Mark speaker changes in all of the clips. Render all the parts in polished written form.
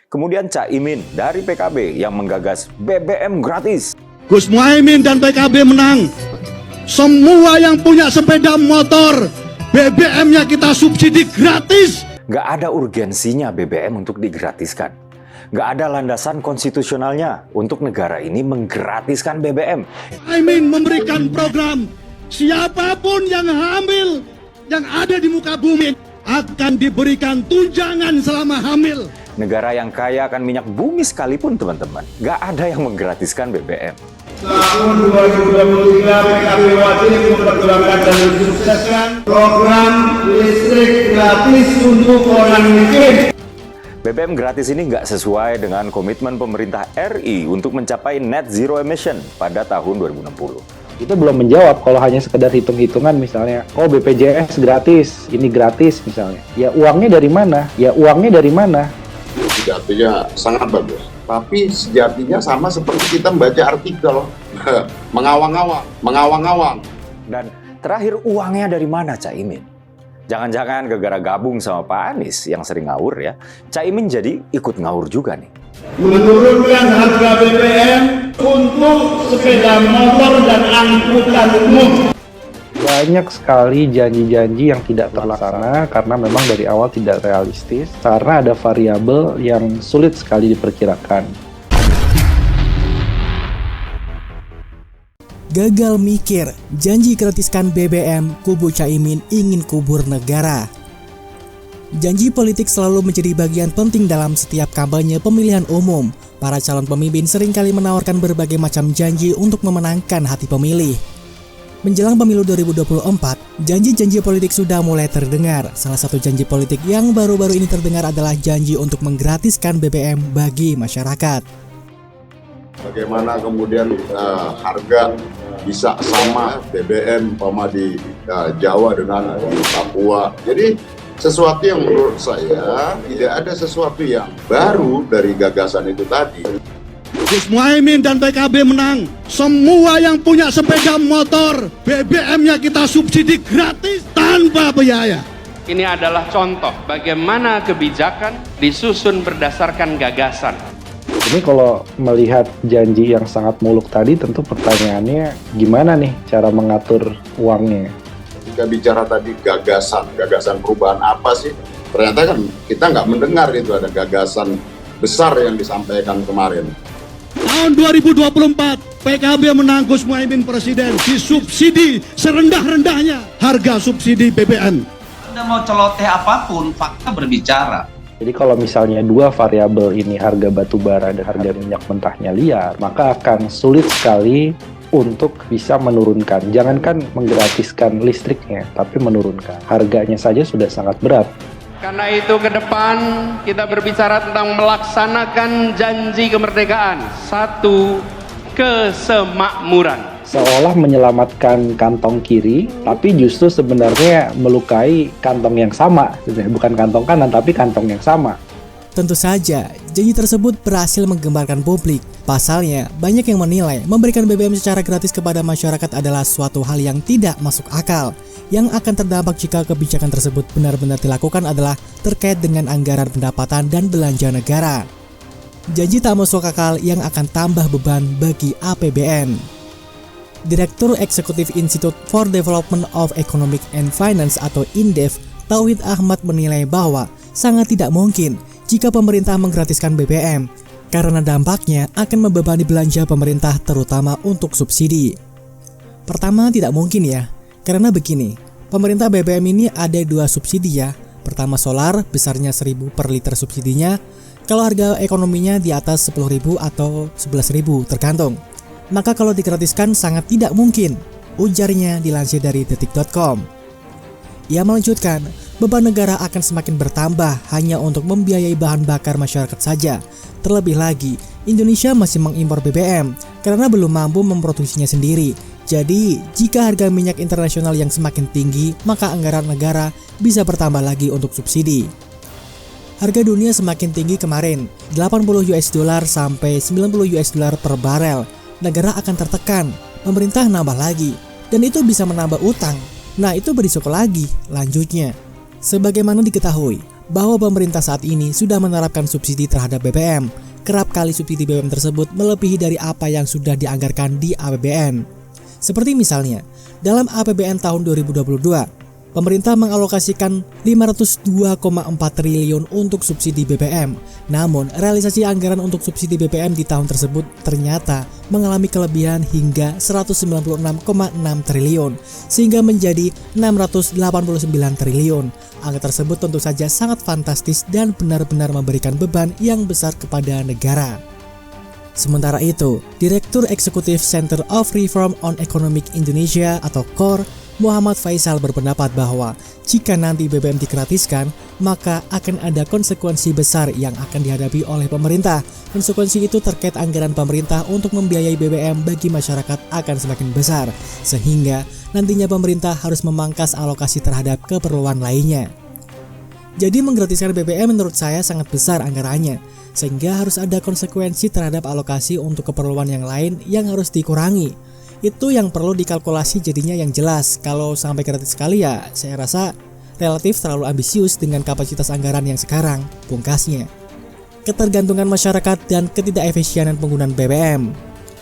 Speaker 1: Kemudian Caimin dari PKB yang menggagas BBM gratis.
Speaker 2: Gus Muhaimin dan PKB menang. Semua yang punya sepeda motor, BBM-nya kita subsidi gratis.
Speaker 1: Gak ada urgensinya BBM untuk digratiskan. Gak ada landasan konstitusionalnya untuk negara ini menggratiskan BBM.
Speaker 2: Muhaimin memberikan program, siapapun yang hamil yang ada di muka bumi akan diberikan tunjangan selama hamil.
Speaker 1: Negara yang kaya akan minyak bumi sekalipun teman-teman, gak ada yang menggratiskan BBM.
Speaker 3: Tahun 2023 PKB wajib memperjuangkan dan mensukseskan program listrik gratis untuk orang miskin.
Speaker 1: BBM gratis ini nggak sesuai dengan komitmen pemerintah RI untuk mencapai net zero emission pada tahun 2060.
Speaker 4: Itu belum menjawab kalau hanya sekedar hitung-hitungan misalnya, oh BPJS gratis, ini gratis misalnya. Ya uangnya dari mana?
Speaker 5: Sejatinya sangat bagus. Tapi sejatinya sama seperti kita membaca artikel, mengawang-awang.
Speaker 1: Dan terakhir uangnya dari mana Caimin? Jangan-jangan gara-gara gabung sama Pak Anies yang sering ngawur ya, Caimin jadi ikut ngawur juga nih.
Speaker 3: Menurunkan harga BBM untuk sepeda motor dan angkutan umum.
Speaker 4: Banyak sekali janji-janji yang tidak terlaksana karena memang dari awal tidak realistis, karena ada variabel yang sulit sekali diperkirakan.
Speaker 6: Gagal mikir, janji gratiskan BBM, kubu Caimin ingin kubur negara. Janji politik selalu menjadi bagian penting dalam setiap kampanye pemilihan umum. Para calon pemimpin seringkali menawarkan berbagai macam janji untuk memenangkan hati pemilih. Menjelang pemilu 2024, janji-janji politik sudah mulai terdengar. Salah satu janji politik yang baru-baru ini terdengar adalah janji untuk menggratiskan BBM bagi masyarakat.
Speaker 5: Bagaimana kemudian harga bisa sama BBM di Jawa dengan di Papua. Jadi sesuatu yang menurut saya tidak ada sesuatu yang baru dari gagasan itu tadi.
Speaker 2: Gus Muhaimin dan PKB menang. Semua yang punya sepeda motor, BBM-nya kita subsidi gratis tanpa biaya.
Speaker 7: Ini adalah contoh bagaimana kebijakan disusun berdasarkan gagasan.
Speaker 4: Ini kalau melihat janji yang sangat muluk tadi, tentu pertanyaannya gimana nih cara mengatur uangnya?
Speaker 5: Ketika bicara tadi gagasan perubahan apa sih? Ternyata kan kita nggak mendengar itu ada gagasan besar yang disampaikan kemarin.
Speaker 2: Tahun 2024, PKB menang, Gus Muhaimin presiden, disubsidi serendah-rendahnya harga subsidi BBM.
Speaker 8: Anda mau celoteh apapun, fakta berbicara.
Speaker 4: Jadi kalau misalnya dua variabel ini, harga batu bara dan harga minyak mentahnya liar, maka akan sulit sekali untuk bisa menurunkan. Jangankan menggratiskan listriknya, tapi menurunkan. Harganya saja sudah sangat berat.
Speaker 7: Karena itu ke depan kita berbicara tentang melaksanakan janji kemerdekaan. Satu, kesemakmuran.
Speaker 4: Seolah menyelamatkan kantong kiri, tapi justru sebenarnya melukai kantong yang sama. Bukan kantong kanan, tapi kantong yang sama.
Speaker 6: Tentu saja, janji tersebut berhasil menggembarkan publik. Pasalnya, banyak yang menilai memberikan BBM secara gratis kepada masyarakat adalah suatu hal yang tidak masuk akal. Yang akan terdampak jika kebijakan tersebut benar-benar dilakukan adalah terkait dengan anggaran pendapatan dan belanja negara. Janji tak masuk akal yang akan tambah beban bagi APBN. Direktur Eksekutif Institute for Development of Economic and Finance atau INDEF, Tauhid Ahmad menilai bahwa sangat tidak mungkin jika pemerintah menggratiskan BBM, karena dampaknya akan membebani belanja pemerintah terutama untuk subsidi. Pertama, tidak mungkin ya, karena begini, pemerintah BBM ini ada dua subsidi ya. Pertama solar, besarnya 1.000 per liter subsidinya, kalau harga ekonominya di atas 10.000 atau 11.000 tergantung. Maka kalau digratiskan sangat tidak mungkin, ujarnya dilansir dari detik.com. Ia melanjutkan, beban negara akan semakin bertambah hanya untuk membiayai bahan bakar masyarakat saja. Terlebih lagi, Indonesia masih mengimpor BBM karena belum mampu memproduksinya sendiri. Jadi, jika harga minyak internasional yang semakin tinggi, maka anggaran negara bisa bertambah lagi untuk subsidi. Harga dunia semakin tinggi kemarin, 80 US dollar sampai 90 US dollar per barel. Negara akan tertekan, pemerintah nambah lagi, dan itu bisa menambah utang. Nah, itu berisiko lagi, lanjutnya. Sebagaimana diketahui, bahwa pemerintah saat ini sudah menerapkan subsidi terhadap BBM. Kerap kali subsidi BBM tersebut melebihi dari apa yang sudah dianggarkan di APBN. Seperti misalnya, dalam APBN tahun 2022, pemerintah mengalokasikan 502,4 triliun untuk subsidi BBM. Namun, realisasi anggaran untuk subsidi BBM di tahun tersebut ternyata mengalami kelebihan hingga 196,6 triliun, sehingga menjadi 689 triliun. Angka tersebut tentu saja sangat fantastis dan benar-benar memberikan beban yang besar kepada negara. Sementara itu, Direktur Eksekutif Center of Reform on Economic Indonesia atau KOR, Muhammad Faisal berpendapat bahwa jika nanti BBM digratiskan, maka akan ada konsekuensi besar yang akan dihadapi oleh pemerintah. Konsekuensi itu terkait anggaran pemerintah untuk membiayai BBM bagi masyarakat akan semakin besar, sehingga nantinya pemerintah harus memangkas alokasi terhadap keperluan lainnya. Jadi menggratiskan BBM menurut saya sangat besar anggarannya, sehingga harus ada konsekuensi terhadap alokasi untuk keperluan yang lain yang harus dikurangi. Itu yang perlu dikalkulasi jadinya yang jelas. Kalau sampai gratis sekali ya saya rasa relatif terlalu ambisius dengan kapasitas anggaran yang sekarang, pungkasnya. Ketergantungan masyarakat dan ketidakefisienan penggunaan BBM.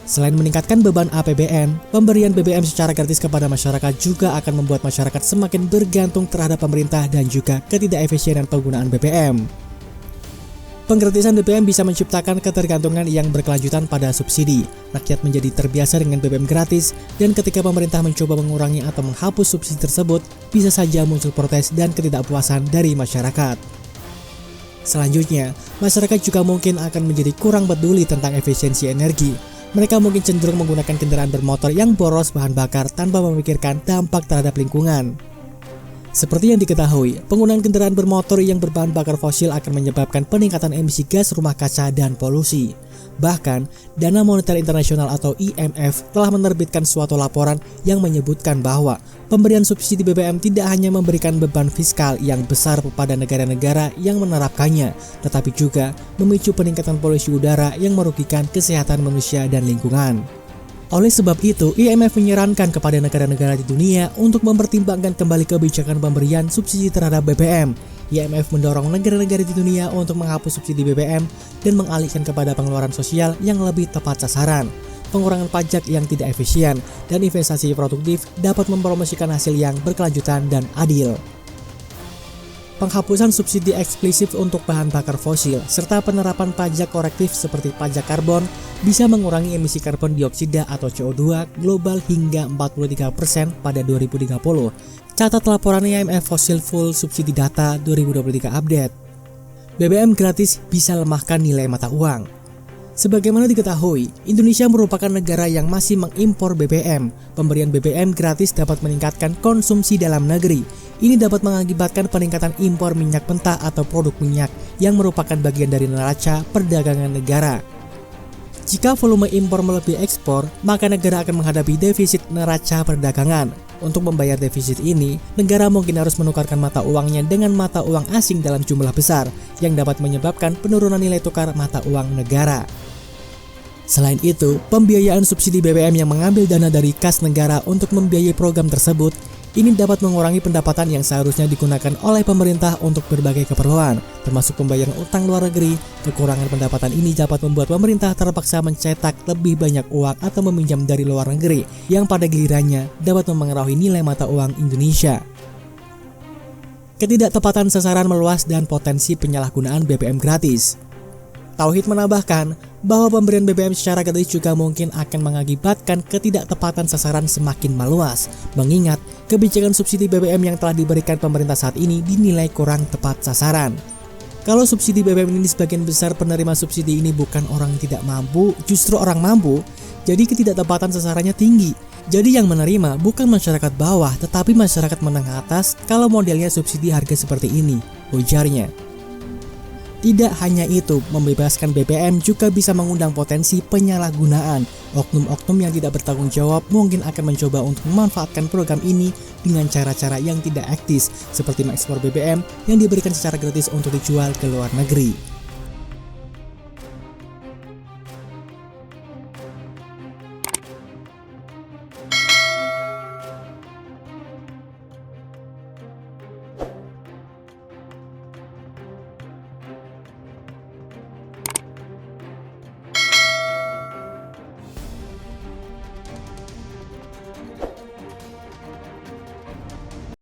Speaker 6: Selain meningkatkan beban APBN, pemberian BBM secara gratis kepada masyarakat juga akan membuat masyarakat semakin bergantung terhadap pemerintah dan juga ketidakefisienan penggunaan BBM. Penggratisan BBM bisa menciptakan ketergantungan yang berkelanjutan pada subsidi. Rakyat menjadi terbiasa dengan BBM gratis, dan ketika pemerintah mencoba mengurangi atau menghapus subsidi tersebut, bisa saja muncul protes dan ketidakpuasan dari masyarakat. Selanjutnya, masyarakat juga mungkin akan menjadi kurang peduli tentang efisiensi energi. Mereka mungkin cenderung menggunakan kendaraan bermotor yang boros bahan bakar tanpa memikirkan dampak terhadap lingkungan. Seperti yang diketahui, penggunaan kendaraan bermotor yang berbahan bakar fosil akan menyebabkan peningkatan emisi gas rumah kaca dan polusi. Bahkan, Dana Moneter Internasional atau IMF telah menerbitkan suatu laporan yang menyebutkan bahwa pemberian subsidi BBM tidak hanya memberikan beban fiskal yang besar kepada negara-negara yang menerapkannya, tetapi juga memicu peningkatan polusi udara yang merugikan kesehatan manusia dan lingkungan. Oleh sebab itu, IMF menyarankan kepada negara-negara di dunia untuk mempertimbangkan kembali kebijakan pemberian subsidi terhadap BBM. IMF mendorong negara-negara di dunia untuk menghapus subsidi BBM dan mengalihkan kepada pengeluaran sosial yang lebih tepat sasaran. Pengurangan pajak yang tidak efisien dan investasi produktif dapat mempromosikan hasil yang berkelanjutan dan adil. Penghapusan subsidi eksplisit untuk bahan bakar fosil serta penerapan pajak korektif seperti pajak karbon bisa mengurangi emisi karbon dioksida atau CO2 global hingga 43% pada 2030. Catat laporan IMF Fossil Fuel Subsidi Data 2023 update. BBM gratis bisa lemahkan nilai mata uang. Sebagaimana diketahui, Indonesia merupakan negara yang masih mengimpor BBM. Pemberian BBM gratis dapat meningkatkan konsumsi dalam negeri. Ini dapat mengakibatkan peningkatan impor minyak mentah atau produk minyak yang merupakan bagian dari neraca perdagangan negara. Jika volume impor melebihi ekspor, maka negara akan menghadapi defisit neraca perdagangan. Untuk membayar defisit ini, negara mungkin harus menukarkan mata uangnya dengan mata uang asing dalam jumlah besar, yang dapat menyebabkan penurunan nilai tukar mata uang negara. Selain itu, pembiayaan subsidi BBM yang mengambil dana dari kas negara untuk membiayai program tersebut, ini dapat mengurangi pendapatan yang seharusnya digunakan oleh pemerintah untuk berbagai keperluan, termasuk pembayaran utang luar negeri. Kekurangan pendapatan ini dapat membuat pemerintah terpaksa mencetak lebih banyak uang atau meminjam dari luar negeri, yang pada gilirannya dapat memengaruhi nilai mata uang Indonesia. Ketidaktepatan sasaran meluas dan potensi penyalahgunaan BBM gratis. Tauhid menambahkan bahwa pemberian BBM secara gratis juga mungkin akan mengakibatkan ketidaktepatan sasaran semakin meluas, mengingat kebijakan subsidi BBM yang telah diberikan pemerintah saat ini dinilai kurang tepat sasaran. Kalau subsidi BBM ini sebagian besar penerima subsidi ini bukan orang yang tidak mampu, justru orang mampu, jadi ketidaktepatan sasarannya tinggi. Jadi yang menerima bukan masyarakat bawah, tetapi masyarakat menengah atas kalau modelnya subsidi harga seperti ini, ujarnya. Tidak hanya itu, membebaskan BBM juga bisa mengundang potensi penyalahgunaan. Oknum-oknum yang tidak bertanggung jawab mungkin akan mencoba untuk memanfaatkan program ini dengan cara-cara yang tidak etis, seperti mengekspor BBM yang diberikan secara gratis untuk dijual ke luar negeri.